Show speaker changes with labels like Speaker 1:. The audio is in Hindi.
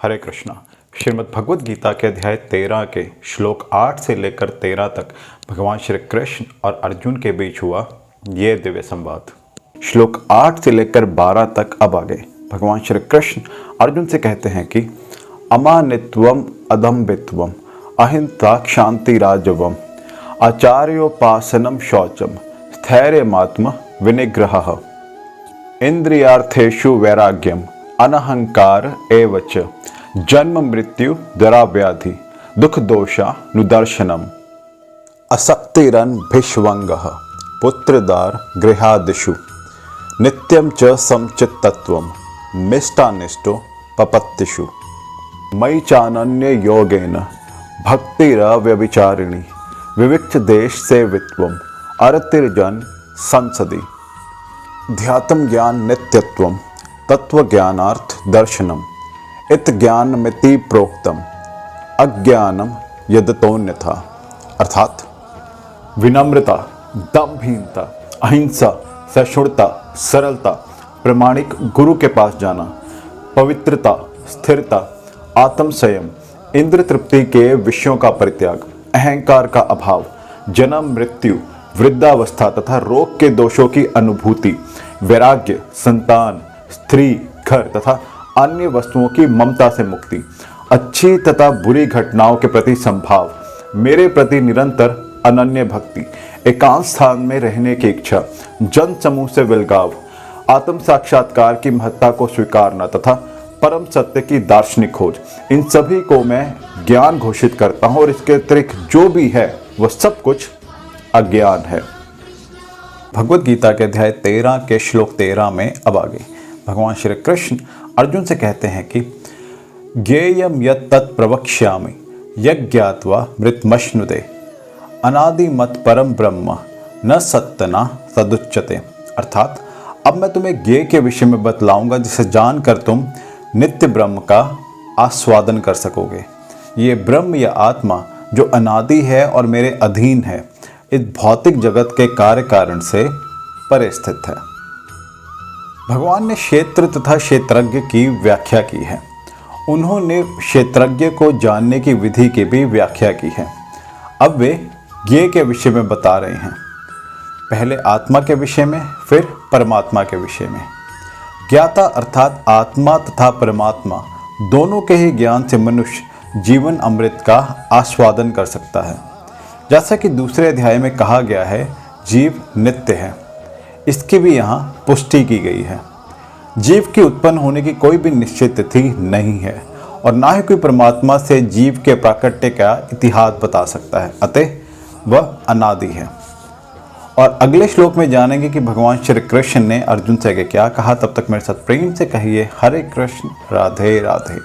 Speaker 1: हरे कृष्णा। श्रीमद् भगवद गीता के अध्याय 13 के श्लोक 8 से लेकर 13 तक भगवान श्री कृष्ण और अर्जुन के बीच हुआ ये दिव्य संवाद। श्लोक 8 से लेकर 12 तक अब आगे भगवान श्री कृष्ण अर्जुन से कहते हैं कि अमानित्वम अदम्भित्वम अहिंसा क्षांति राजवम आचार्योपासनम शौचम स्थैर्यमात्म विनिग्रह इंद्रियार्थेषु वैराग्यम अनहंकार एवच जन्म मृत्यु जरा व्याधि दुख दोषा नुदर्शनम असक्तिरन भिष्वंगः पुत्रदार गृहादिषु नित्यं च समचित्तत्वं मिष्टानिष्टो पपत्तिषु मयि चानन्य योगेन भक्तिरव्यभिचारिणी विविक्ष देश सेवित्वम अरतिर्जन संसदि ध्यातम ज्ञान नित्यत्वम तत्व ज्ञानार्थ दर्शनम इत ज्ञानमिति प्रोक्तम अज्ञानम यदतोन्यथा। अर्थात विनम्रता, दम्भहीनता, अहिंसा, सहिष्णुता, सरलता, प्रामाणिक गुरु के पास जाना, पवित्रता, स्थिरता, आत्म संयम, इंद्र तृप्ति के विषयों का परित्याग, अहंकार का अभाव, जन्म मृत्यु, वृद्धावस्था तथा रोग के दोषों की अनुभूति, वैराग्य, संतान, स्त्री, घर तथा अन्य वस्तुओं की ममता से मुक्ति, अच्छी तथा बुरी घटनाओं के प्रति संभाव, मेरे प्रति निरंतर अनन्य भक्ति, एकांत स्थान में रहने की इच्छा, जन समूह से विलगाव, आत्म साक्षात्कार की महत्ता को स्वीकारना तथा परम सत्य की दार्शनिक खोज, इन सभी को मैं ज्ञान घोषित करता हूँ और इसके अतिरिक्त जो भी है वह सब कुछ अज्ञान है। भगवद गीता के अध्याय 13 के श्लोक 13 में अब आगे भगवान श्री कृष्ण अर्जुन से कहते हैं कि ज्ञेयं यत् तत् प्रवक्ष्यामि यज्ञात्वा मृतमश्नुते अनादि मत परम ब्रह्म न सत्तना तदुच्यते। अर्थात अब मैं तुम्हें ज्ञेय के विषय में बतलाऊंगा जिसे जानकर तुम नित्य ब्रह्म का आस्वादन कर सकोगे। ये ब्रह्म या आत्मा जो अनादि है और मेरे अधीन है, इस भौतिक जगत के कार्य कारण से परे स्थित है। भगवान ने क्षेत्र तथा क्षेत्रज्ञ की व्याख्या की है। उन्होंने क्षेत्रज्ञ को जानने की विधि की भी व्याख्या की है। अब वे ज्ञेय के विषय में बता रहे हैं, पहले आत्मा के विषय में, फिर परमात्मा के विषय में। ज्ञाता अर्थात आत्मा तथा परमात्मा दोनों के ही ज्ञान से मनुष्य जीवन अमृत का आस्वादन कर सकता है। जैसा कि दूसरे अध्याय में कहा गया है, जीव नित्य है, इसकी भी यहाँ पुष्टि की गई है। जीव के उत्पन्न होने की कोई भी निश्चित तिथि नहीं है और ना ही कोई परमात्मा से जीव के प्राकट्य का इतिहास बता सकता है, अतः वह अनादि है। और अगले श्लोक में जानेंगे कि भगवान श्री कृष्ण ने अर्जुन से आगे क्या कहा। तब तक मेरे साथ प्रेम से कहिए हरे कृष्ण, राधे राधे।